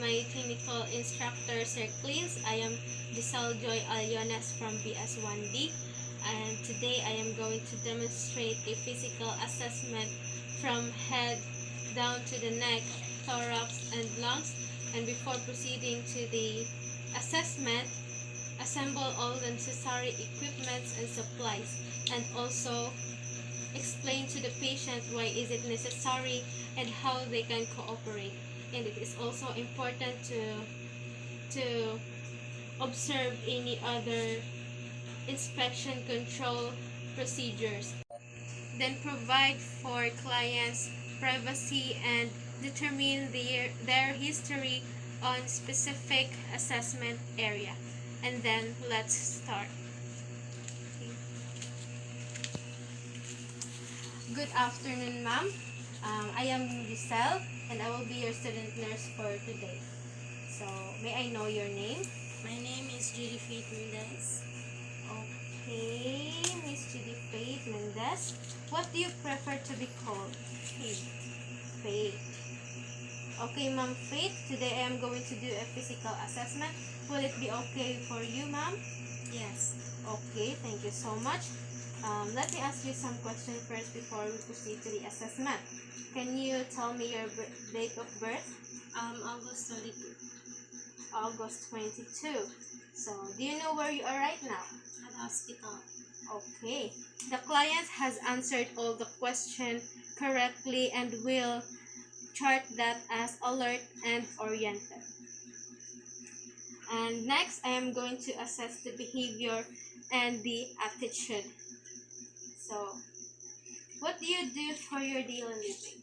my technical instructor, Sir Cleans. I am Giselle Joy Aliones from BS1D, and today I am going to demonstrate a physical assessment from head down to the neck, thorax, and lungs. And before proceeding to the assessment, assemble all the necessary equipments and supplies, and also explain to the patient why is it necessary and how they can cooperate. And it is also important to observe any other inspection control procedures. Then provide for clients privacy and determine their history on specific assessment area. And then let's start. Good afternoon, ma'am. I am Giselle, and I will be your student nurse for today. So, may I know your name? My name is Judy Faith Mendez. Okay, Miss Judy Faith Mendez. What do you prefer to be called? Faith. Faith. Okay, Ma'am Faith, today I am going to do a physical assessment. Will it be okay for you, ma'am? Yes. Okay, thank you so much. Let me ask you some questions first before we proceed to the assessment. Can you tell me your date of birth? August 22. August 22. So, do you know where you are right now? At hospital. Okay. The client has answered all the questions correctly and will chart that as alert and oriented. And next, I am going to assess the behavior and the attitude. So, what do you do for your daily living?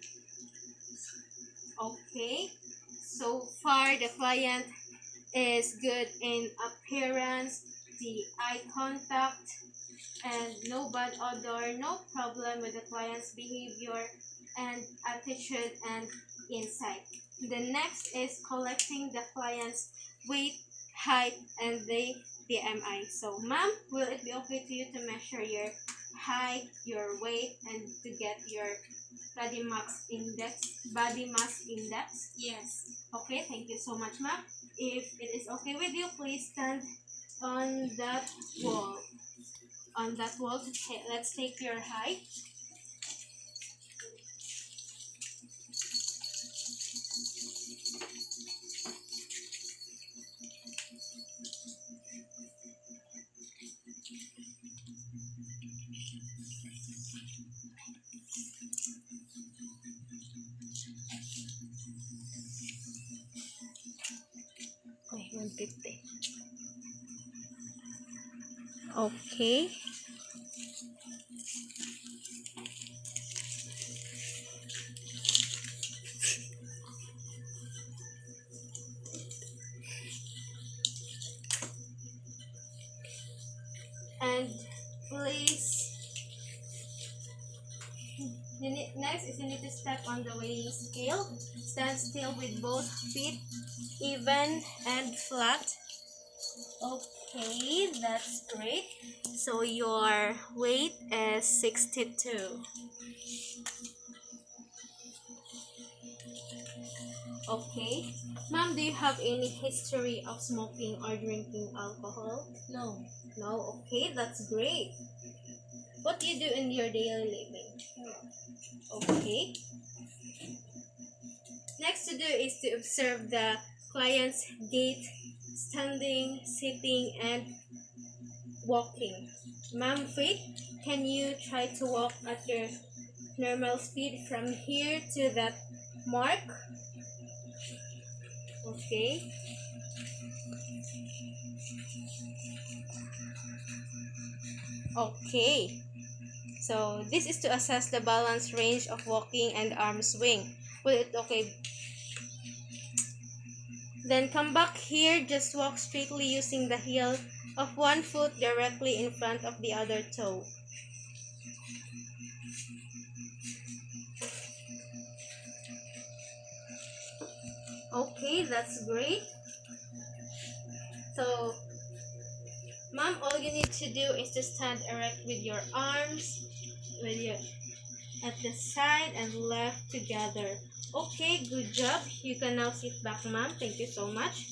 Okay. So far, the client is good in appearance, the eye contact, and no bad odor, no problem with the client's behavior and attitude and insight. The next is collecting the client's weight, height, and the BMI. So, ma'am, will it be okay to you to measure your height, your weight, and to get your body mass index? Yes. Okay, thank you so much, ma'am. If it is okay with you, please stand on that wall. Let's take your height. Okay, 150. Okay. And please, next is you need to step on the weighing scale. Stand still with both feet even and flat. Okay, that's great. So your weight is 62. Okay. Ma'am, do you have any history of smoking or drinking alcohol? No. No? Okay, that's great. What do you do in your daily living? Okay. Next to do is to observe the client's gait, standing, sitting, and walking. Ma'am Faith, can you try to walk at your normal speed from here to that mark? Okay. Okay. So this is to assess the balance range of walking and arm swing. Will it okay? Then come back here, just walk straightly using the heel of one foot directly in front of the other toe. Okay, that's great. So, ma'am, all you need to do is to stand erect with your arms at the side and left together. Okay, good job. You can now sit back, ma'am. Thank you so much.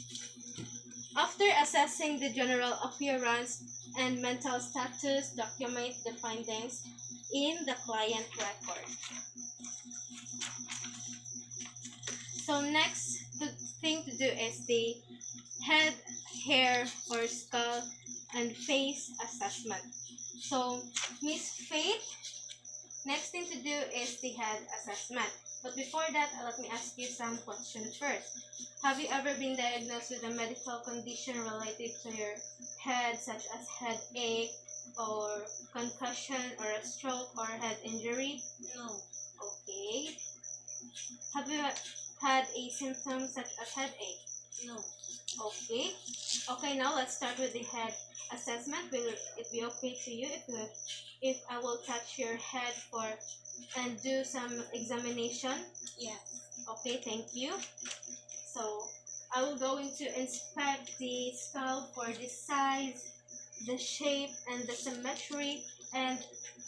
After assessing the general appearance and mental status, document the findings in the client record. So next thing to do is the head, hair, or skull and face assessment. So Miss Faith, next thing to do is the head assessment. But before that, let me ask you some questions first. Have you ever been diagnosed with a medical condition related to your head, such as headache, or concussion, or a stroke, or head injury? No. Okay. Have you had a symptom such as headache? No. Okay. Okay, now let's start with the head assessment. Will it be okay to you if I will touch your head and do some examination? Yes. Okay, thank you. So I will going to inspect the skull for the size, the shape, and the symmetry. And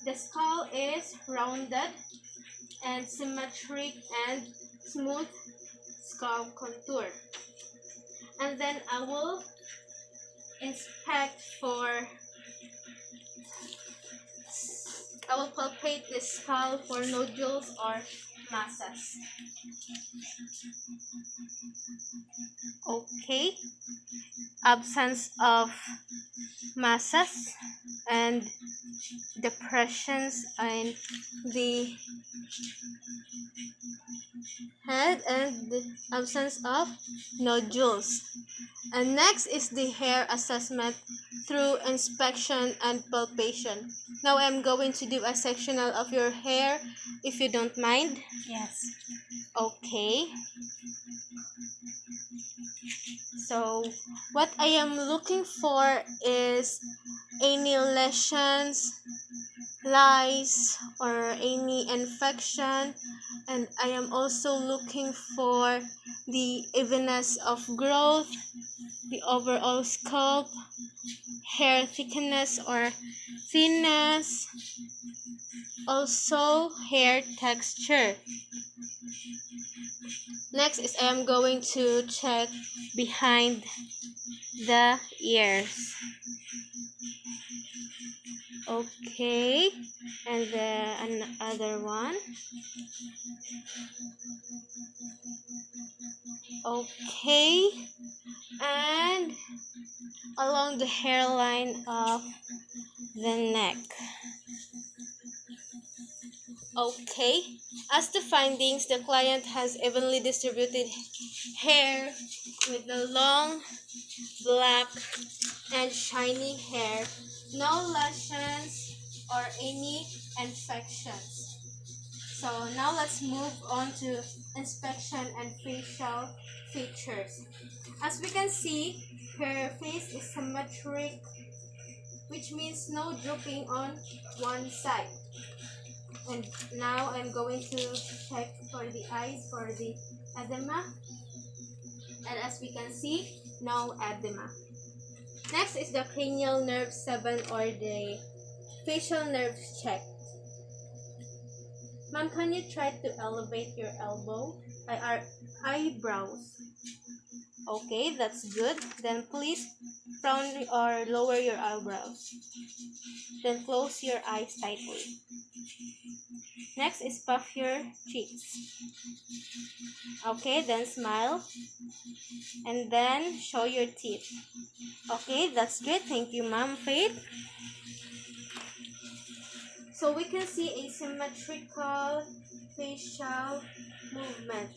the skull is rounded and symmetric and smooth skull contour. And then I will palpate the skull for nodules or masses. Okay, absence of masses and depressions in the head and the absence of nodules. And next is the hair assessment through inspection and palpation. Now I'm going to do a sectional of your hair if you don't mind. Yes. Okay. So what I am looking for is any lesions, lice, or any infection, and I am also looking for the evenness of growth, the overall scalp, hair thickness or thinness, also hair texture. Next is I am going to check behind the ears. Okay, and then another one. Okay, and along the hairline of the neck. Okay, as the findings, the client has evenly distributed hair with the long, black, and shiny hair, no lesions or any infections. So now let's move on to inspection and facial features. As we can see, her face is symmetric, which means no drooping on one side. And now I'm going to check for the eyes for the edema. And as we can see, no edema. Next is the cranial nerve 7 or the facial nerves check. Ma'am, can you try to elevate your eyebrows? Okay, that's good. Then please frown or lower your eyebrows. Then close your eyes tightly. Next is puff your cheeks. Okay, then smile. And then show your teeth. Okay, that's good. Thank you, Ma'am Faith. So we can see a symmetrical facial movement.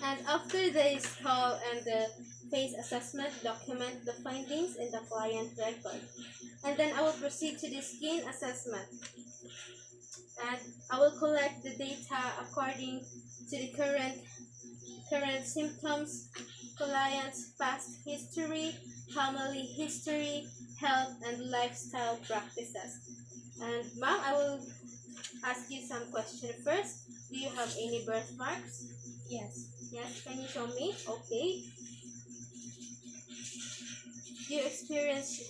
And after the skull and the face assessment, document the findings in the client record. And then I will proceed to the skin assessment. And I will collect the data according to the current symptoms, client's past history, family history, health, and lifestyle practices. And ma'am, I will ask you some questions first. Do you have any birthmarks? Yes. Yes, can you show me? Okay. Do you experience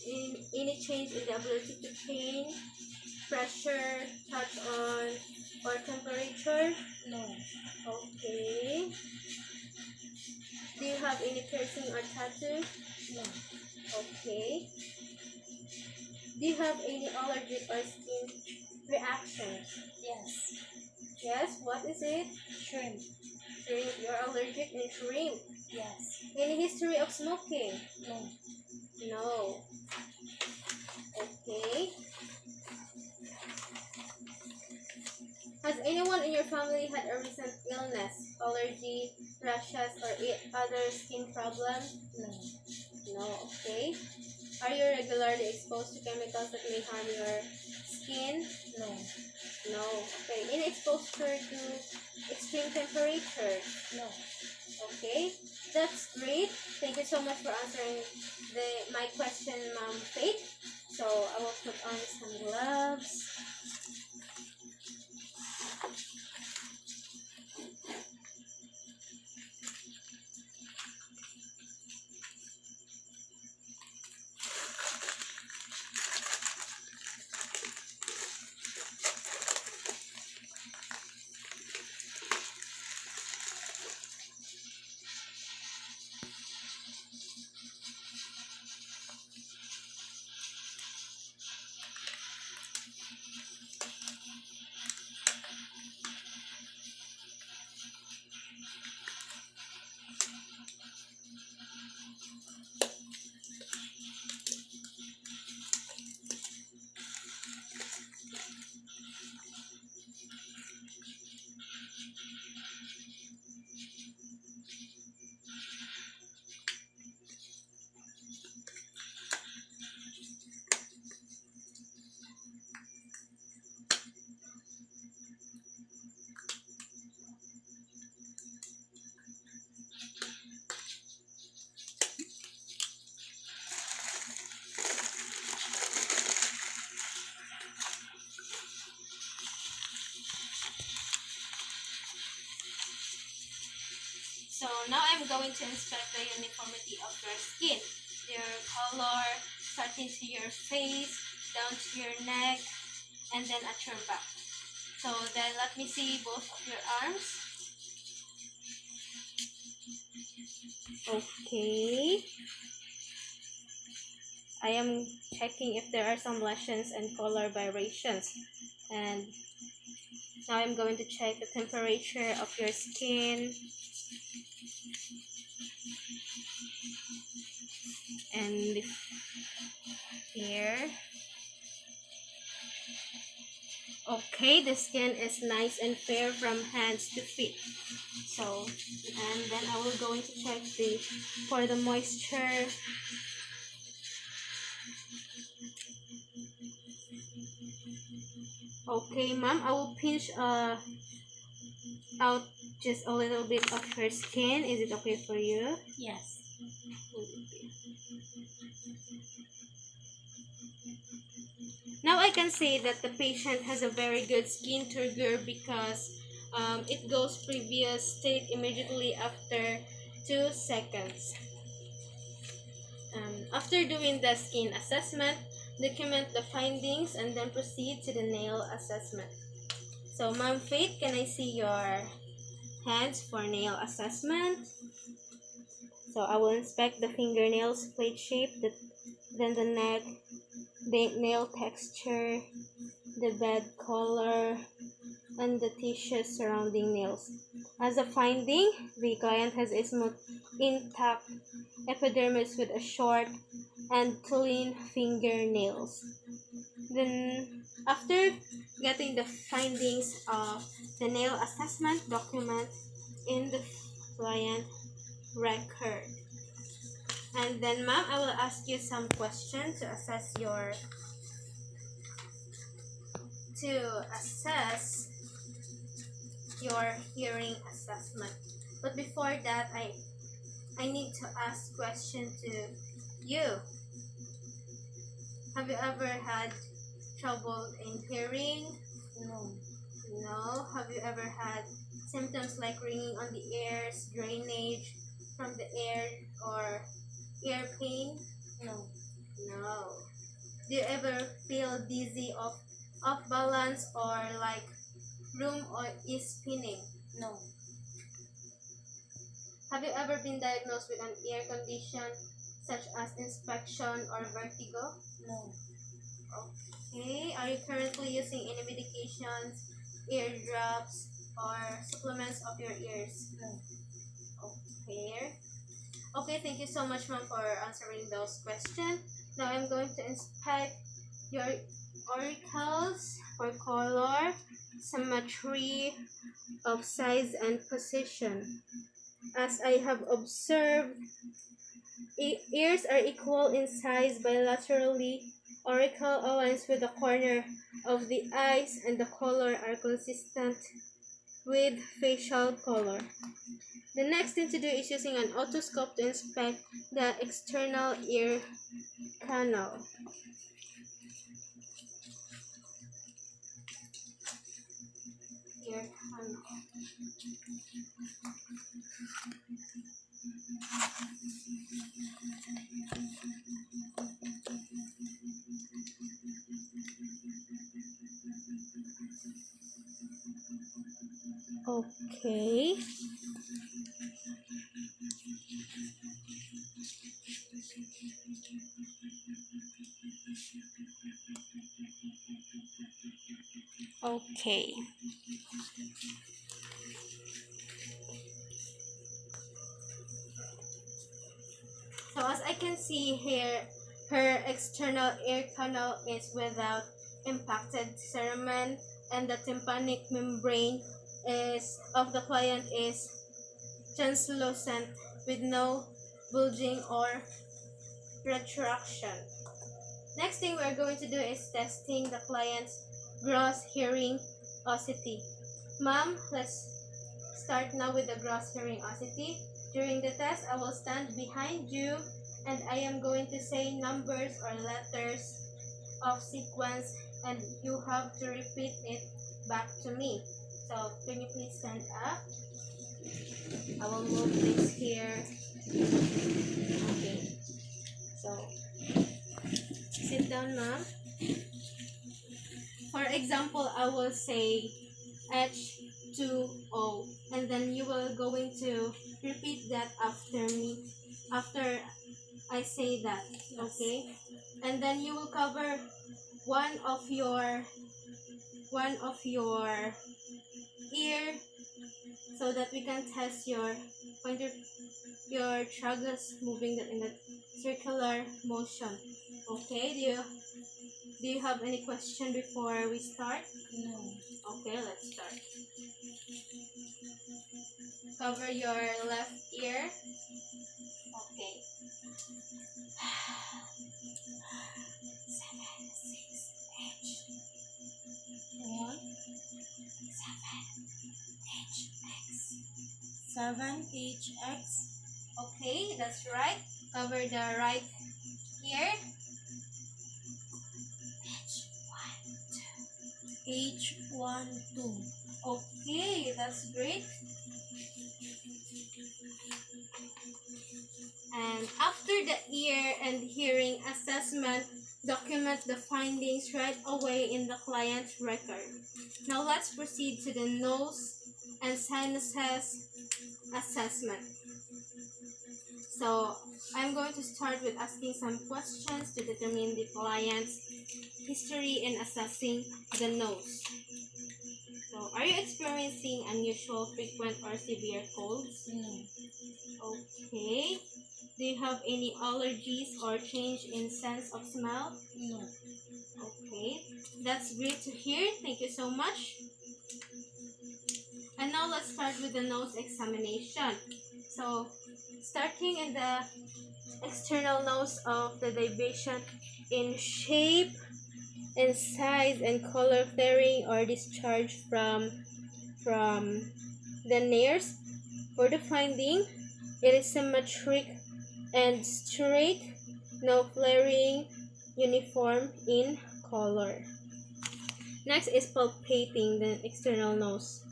any change in the ability to pain, pressure, touch on, or temperature? No. Okay. Do you have any piercing or tattoo? No. Okay. Do you have any allergic or skin reactions? Yes. Yes. What is it? Shrimp. Shrimp. You're allergic in shrimp. Yes. Any history of smoking? No. No. Okay. Has anyone in your family had a recent illness, allergy, rashes, or other skin problem? No. No. Okay. Are you regularly exposed to chemicals that may harm your skin? No. No. Okay. Any exposure to extreme temperature? No. Okay. That's great. Thank you so much for answering my question, Ma'am Faith. So I will put on some gloves. So now I'm going to inspect the uniformity of your skin, your color, starting to your face, down to your neck, and then at your back. So then let me see both of your arms. Okay. I am checking if there are some lesions and color variations. And now I'm going to check the temperature of your skin. And here. Okay, the skin is nice and fair from hands to feet. So, and then I will going to check for the moisture. Okay, ma'am, I will pinch out just a little bit of her skin. Is it okay for you? Yes. Now I can say that the patient has a very good skin turgor because it goes previous state immediately after 2 seconds. After doing the skin assessment, document the findings and then proceed to the nail assessment. So, Ma'am Faith, can I see your hands for nail assessment? So, I will inspect the fingernails, plate shape, then the neck, the nail texture, the bed color, and the tissues surrounding nails. As a finding, the client has a smooth, intact epidermis with a short and clean fingernails. Then, after getting the findings of the nail assessment, document in the client record. And then, ma'am, I will ask you some questions to assess your hearing assessment. But before that, I need to ask question to you. Have you ever had trouble in hearing? No. No. Have you ever had symptoms like ringing on the ears, drainage from the air, or ear pain? No. No. Do you ever feel dizzy, off balance, or like room or is spinning? No. Have you ever been diagnosed with an ear condition such as inspection or vertigo? No. Okay. Are you currently using any medications, ear drops, or supplements of your ears? No. Okay. Okay, thank you so much, ma'am, for answering those questions. Now I'm going to inspect your auricles for color, symmetry of size and position. As I have observed, ears are equal in size bilaterally. Auricle aligns with the corner of the eyes and the color are consistent with facial color. The next thing to do is using an otoscope to inspect the external ear canal. Ear canal. Okay. Okay. So as I can see here, her external ear canal is without impacted cerumen and the tympanic membrane is of the client is translucent with no bulging or retraction. Next thing we're going to do is testing the client's gross hearing acuity. Ma'am, let's start now with the gross hearing acuity. During the test, I will stand behind you and I am going to say numbers or letters of sequence and you have to repeat it back to me. So, can you please stand up? I will move this here. Okay. So, sit down, ma'am. For example, I will say H2O and then you will going to repeat that after me after I say that. Okay, and then you will cover one of your ear so that we can test your pointer your tragus moving in the circular motion. Okay, do you have any question before we start? No. Okay, let's start. Cover your left ear. Okay. 7, 6, H. 1, 7, H, X. 7HX. Okay, that's right. Cover the right ear. H1, 2. Okay, that's great. And after the ear and hearing assessment, document the findings right away in the client's record. Now let's proceed to the nose and sinuses assessment. So I'm going to start with asking some questions to determine the client's history in assessing the nose. So are you experiencing unusual, frequent, or severe colds? No. Okay. Do you have any allergies or change in sense of smell? No. Okay. That's great to hear. Thank you so much. And now let's start with the nose examination. So, starting in the external nose of the deviation in shape, in size, and color flaring or discharge from the nares. For the finding, it is symmetric and straight, no flaring, uniform in color. Next is palpating the external nose.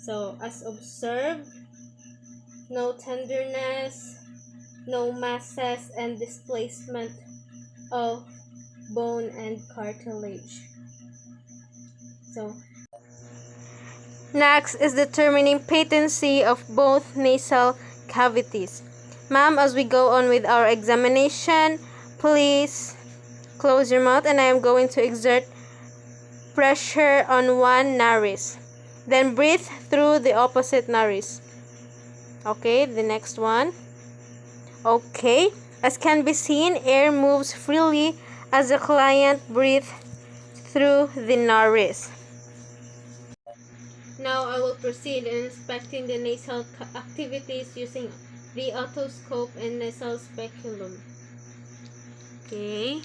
So, as observed, no tenderness, no masses and displacement of bone and cartilage. So, Next is determining patency of both nasal cavities. Ma'am, as we go on with our examination, please close your mouth and I am going to exert pressure on one nares. Then breathe through the opposite nares. Okay, the next one. Okay, as can be seen, air moves freely as the client breathes through the nares. Now I will proceed in inspecting the nasal activities using the otoscope and nasal speculum. Okay.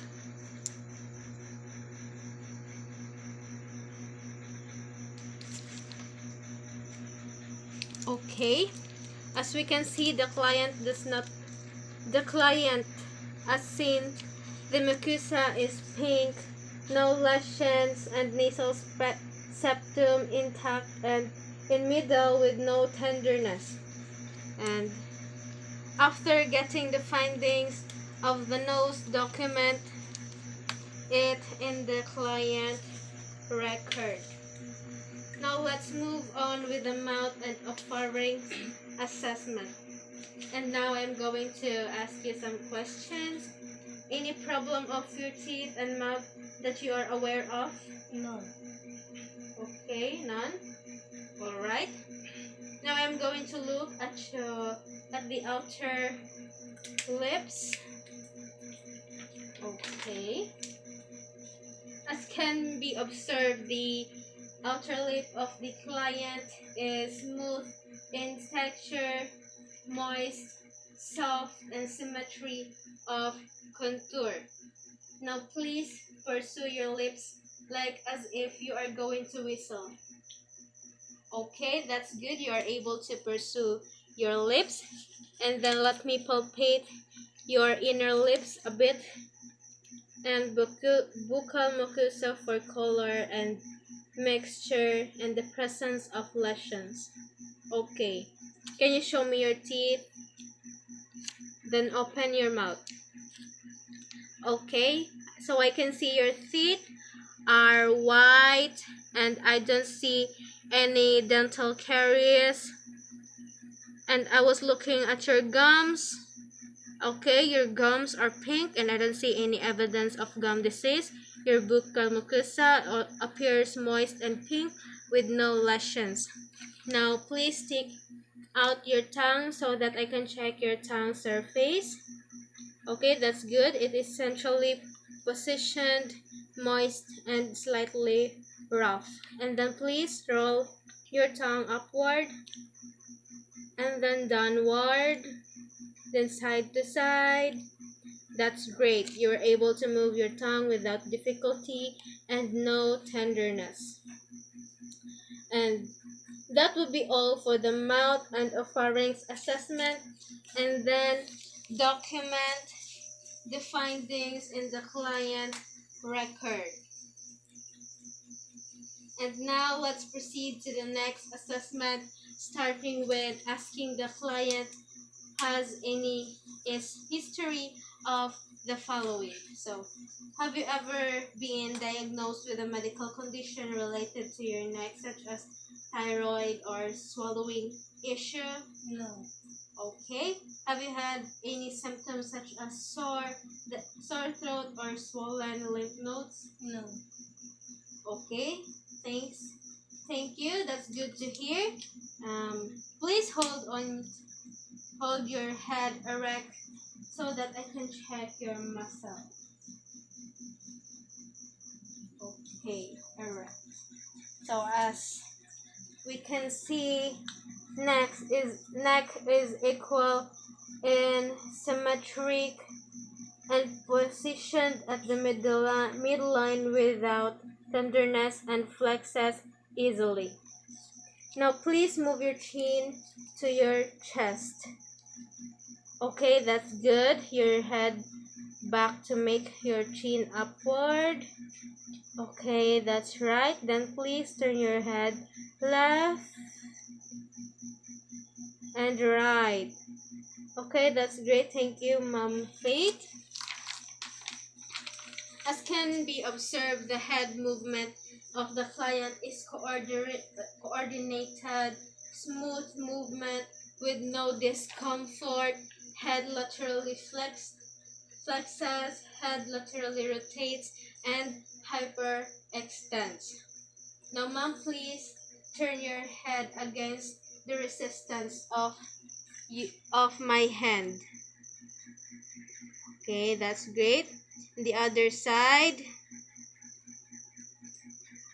Okay. As we can see, the client, as seen, the mucosa is pink, no lesions, and nasal septum intact and in middle with no tenderness. And after getting the findings of the nose, document it in the client record. Now let's move on with the mouth and pharynx assessment. And now I'm going to ask you some questions. Any problem of your teeth and mouth that you are aware of? No. Okay, none. Alright. Now I'm going to look at the outer lips. Okay. As can be observed, the outer lip of the client is smooth in texture, moist, soft, and symmetry of contour. Now please pursue your lips like as if you are going to whistle. Okay, that's good. You are able to pursue your lips. And then let me palpate your inner lips a bit. And buccal mucosa for color and mixture and the presence of lesions. Okay. Can you show me your teeth? Then open your mouth. Okay. So I can see your teeth are white and I don't see any dental caries. And I was looking at your gums. Okay, your gums are pink and I don't see any evidence of gum disease. Your buccal mucosa appears moist and pink with no lesions. Now, please stick out your tongue so that I can check your tongue surface. Okay, that's good. It is centrally positioned, moist, and slightly rough. And then please roll your tongue upward and then downward, then side to side. That's great. You're able to move your tongue without difficulty and no tenderness. And that would be all for the mouth and pharynx assessment. And then document the findings in the client record. And now let's proceed to the next assessment, starting with asking the client has any history of the following. So, have you ever been diagnosed with a medical condition related to your neck, such as thyroid or swallowing issue? No. Okay. Have you had any symptoms such as sore throat or swollen lymph nodes? No. Okay. Thanks. Thank you. That's good to hear. Please hold your head erect so that I can check your muscle. Okay, erect. So as we can see, neck is equal in symmetric and positioned at the midline without tenderness and flexes easily. Now please move your chin to your chest. Okay, that's good. Your head back to make your chin upward. Okay, that's right. Then please turn your head left and right. Okay, that's great. Thank you, Mom Faith. As can be observed, the head movement of the client is coordinated, smooth movement with no discomfort. Head laterally flexes, head laterally rotates, and hyperextends. Now, ma'am, please turn your head against the resistance of my hand. Okay, that's great. The other side.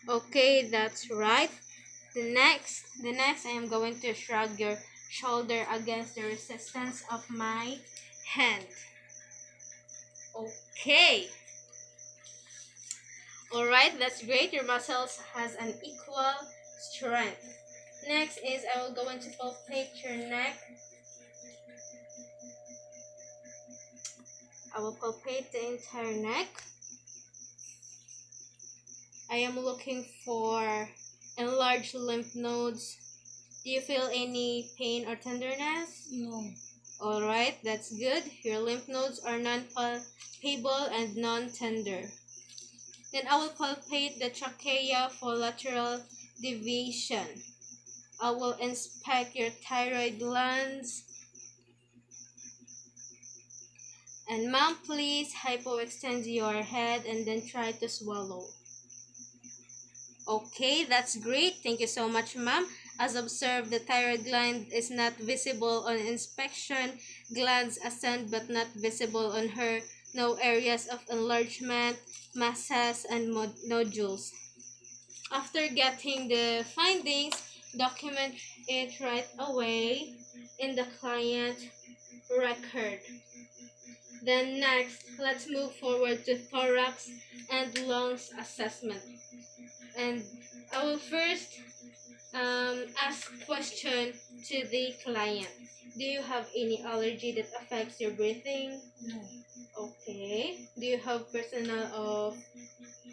Okay, that's right. The next I am going to shrug your shoulder against the resistance of my hand. Okay. All right, that's great. Your muscles has an equal strength. Next is I will go into palpate your neck. I will palpate the entire neck. I am looking for enlarged lymph nodes. Do you feel any pain or tenderness? No. Alright, that's good. Your lymph nodes are non-palpable and non-tender. Then I will palpate the trachea for lateral deviation. I will inspect your thyroid glands. And ma'am, please hypoextend your head and then try to swallow. Okay, that's great. Thank you so much, ma'am. As observed, the thyroid gland is not visible on inspection. Glands ascend but not visible on her. No areas of enlargement, masses, and nodules. After getting the findings, document it right away in the client record. Then next, let's move forward to thorax and lungs assessment. And I will first ask question to the client. Do you have any allergy that affects your breathing? No. Okay. Do you have personal of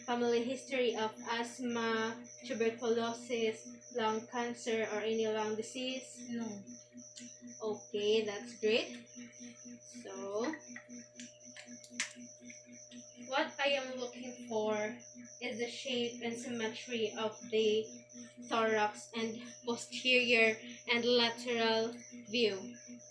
family history of asthma, tuberculosis, lung cancer, or any lung disease? No. Okay, that's great. So, what I am looking for is the shape and symmetry of the thorax and posterior and lateral view.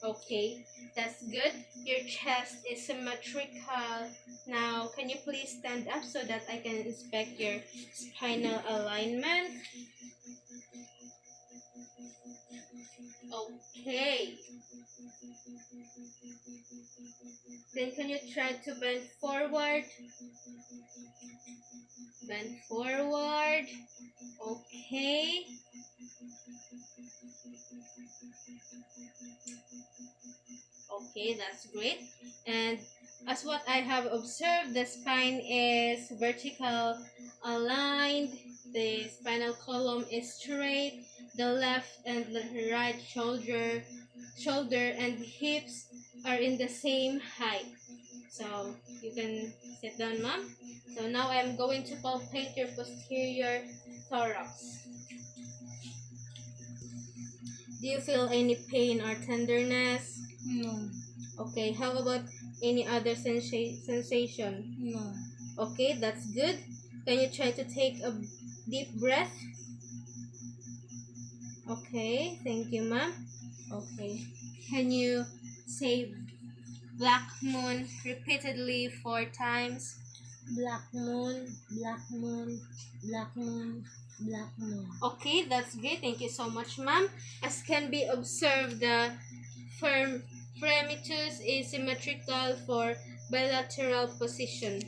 Okay, that's good. Your chest is symmetrical. Now, can you please stand up so that I can inspect your spinal alignment? Okay. Then can you try to bend forward? Bend forward. Okay. Okay, that's great. And as what I have observed, the spine is vertical aligned. The spinal column is straight. The left and the right shoulder and hips are in the same height. So you can sit down, ma'am. So now I'm going to palpate your posterior thorax. Do you feel any pain or tenderness? No. Okay, how about any other sensation? No. Okay, that's good. Can you try to take a deep breath? Okay, thank you, ma'am. Okay, can you say black moon repeatedly 4 times? Black moon, black moon, black moon, black moon. Okay, that's great. Thank you so much, ma'am. As can be observed, the fremitus is symmetrical for bilateral position.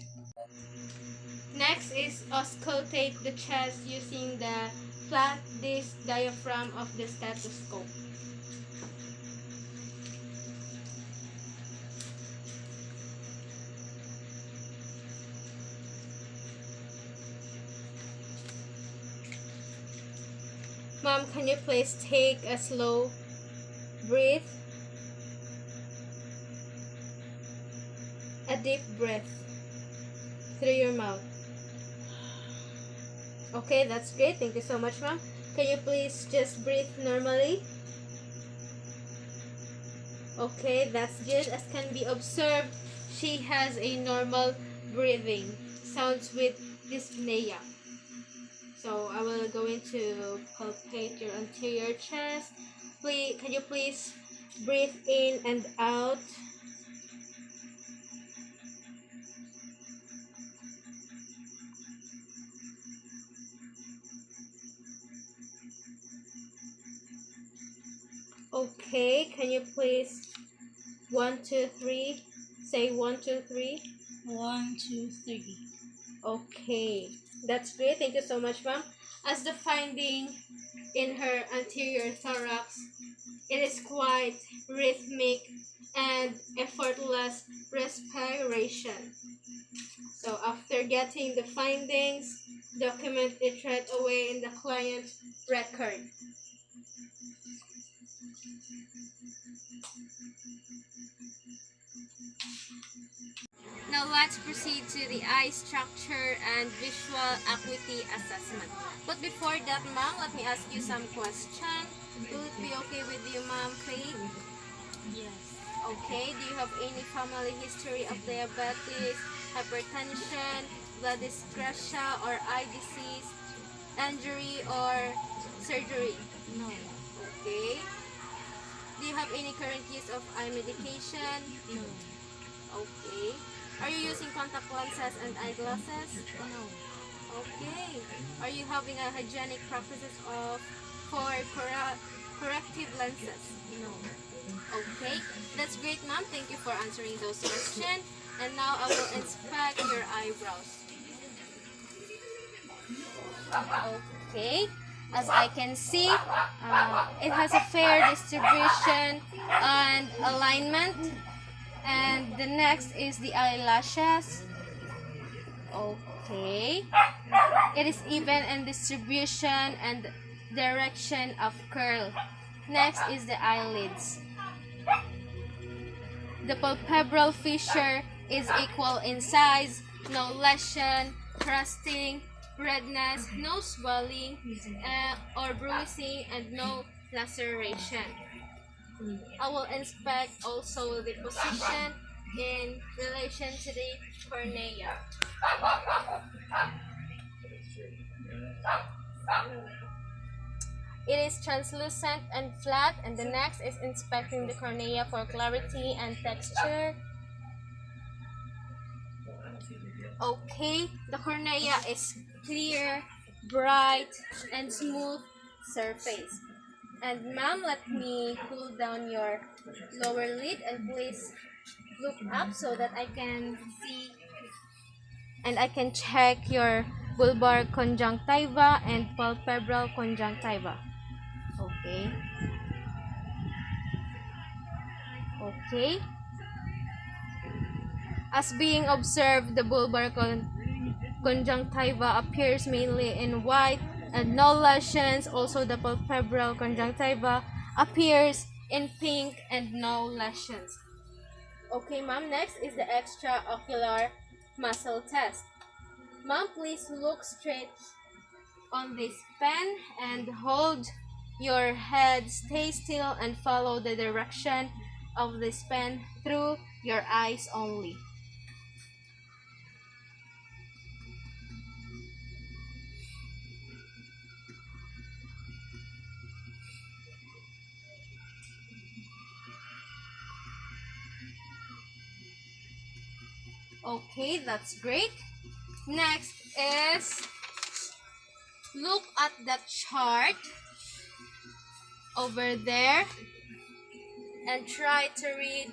Next is auscultate the chest using the flat disc diaphragm of the stethoscope. Mom, can you please take a slow breath? A deep breath through your mouth. Okay, that's great. Thank you so much, ma'am. Can you please just breathe normally? Okay, that's good. As can be observed, she has a normal breathing. sounds with dyspnea. So I will going to palpate your anterior chest. Please, can you please breathe in and out? Okay, can you please 1, 2, 3 say 1, 2, 3? 1, 2, 3. Okay, that's great. Thank you so much, ma'am. As the finding in her anterior thorax, it is quite rhythmic and effortless respiration. So after getting the findings, document it right away in the client record. Now let's proceed to the eye structure and visual acuity assessment. But before that, ma'am, let me ask you some questions. Will it be okay with you, ma'am, Faith? Yes. Okay, do you have any family history of diabetes, hypertension, blood dyscrasia, or eye disease, injury, or surgery? No. Okay. Do you have any current use of eye medication? No. Okay. Are you using contact lenses and eyeglasses? No. Okay. Are you having a hygienic practices for corrective lenses? No. Okay. That's great, ma'am. Thank you for answering those questions. And now I will inspect your eyebrows. Okay. As I can see, it has a fair distribution and alignment. And the next is the eyelashes. Okay. It is even in distribution and direction of curl. Next is the eyelids. The palpebral fissure is equal in size, no lesion, crusting, redness, no swelling or bruising, and no laceration. I will inspect also the position in relation to the cornea. It is translucent and flat, and the next is inspecting the cornea for clarity and texture. Okay, the cornea is clear, bright, and smooth surface. And ma'am, let me pull down your lower lid and please look up so that I can see and I can check your bulbar conjunctiva and palpebral conjunctiva. Okay. Okay. As being observed, the bulbar conjunctiva appears mainly in white and no lesions. Also, the palpebral conjunctiva appears in pink and no lesions. Okay, ma'am, next is the extraocular muscle test. Ma'am, please look straight on this pen and hold your head, stay still, and follow the direction of this pen through your eyes only. Okay, that's great. Next is look at that chart over there and try to read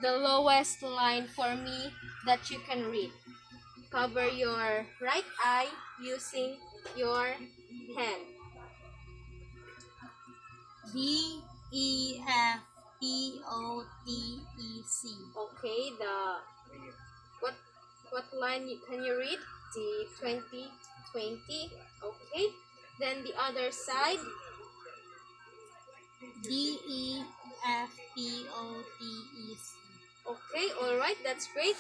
the lowest line for me that you can read. Cover your right eye using your hand. DEFPOTEC. Okay, what line can you read? The 2020. Okay. Then the other side. DEFPOTEC. Okay, all right, that's great.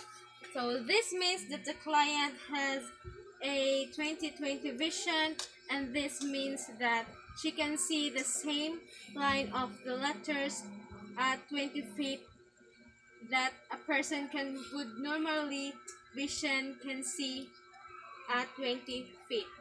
So this means that the client has a 20/20 vision, and this means that she can see the same line of the letters at 20 feet that a person would normally vision can see at 20 feet.